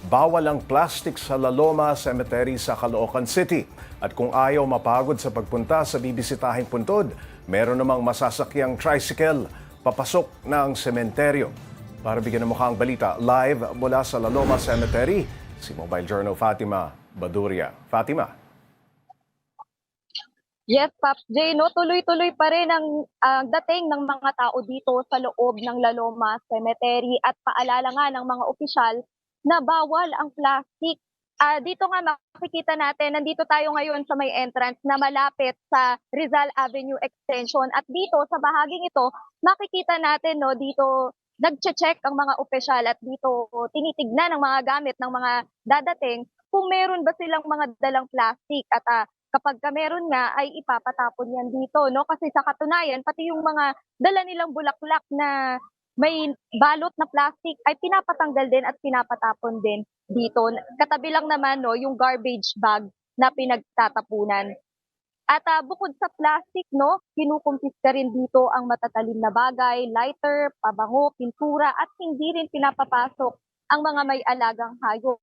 bawal ang plastic sa La Loma Cemetery sa Caloocan City. At kung ayaw mapagod sa pagpunta sa bibisitahing puntod, meron namang masasakyang tricycle papasok ng sementeryo. Para bigyan ng mukha ang balita, live mula sa La Loma Cemetery, si Mobile Journal Fatima Baduria. Fatima. Yes, Pops J, no, tuloy-tuloy pa rin ang dating ng mga tao dito sa loob ng La Loma Cemetery at paalala nga ng mga opisyal na bawal ang plastic. Dito nga makikita natin, nandito tayo ngayon sa may entrance na malapit sa Rizal Avenue Extension at dito sa bahaging ito, makikita natin no, dito nagche-check ang mga opisyal at dito tinitignan ang mga gamit ng mga dadating kung meron ba silang mga dalang plastic at kapag meron nga ay ipapatapon yan dito, no? Kasi sa katunayan, pati yung mga dala nilang bulaklak na may balot na plastic ay pinapatanggal din at pinapatapon din dito. Katabi lang naman no, yung garbage bag na pinagtatapunan. At bukod sa plastic, no, kinukumpiska rin dito ang matatalim na bagay, lighter, pabango, pintura at hindi rin pinapapasok ang mga may alagang hayop.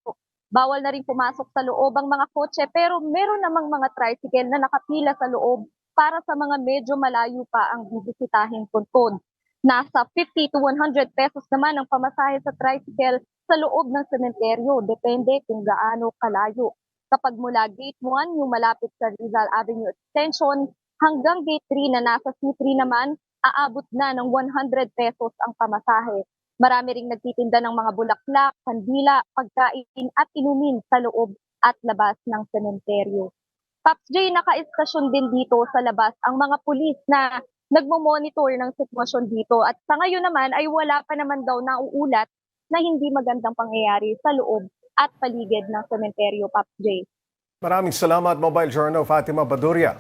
Bawal na rin pumasok sa loob ang mga kotse pero meron namang mga tricycle na nakapila sa loob para sa mga medyo malayo pa ang bibisitahin puntod. Nasa 50 to 100 pesos naman ang pamasahe sa tricycle sa loob ng sementeryo, depende kung gaano kalayo. Kapag mula gate 1, yung malapit sa Rizal Avenue Extension, hanggang gate 3 na nasa C3 naman, aabot na ng 100 pesos ang pamasahe. Marami ring nagtitinda ng mga bulaklak, kandila, pagkain at inumin sa loob at labas ng sementeryo. Pops J, naka-estasyon din dito sa labas ang mga pulis na nagmo-monitor ng sitwasyon dito at sa ngayon naman ay wala pa naman daw nauulat na hindi magandang pangyayari sa loob at paligid ng sementeryo, Pops J. Maraming salamat, Mobile Journal Fatima Baduria.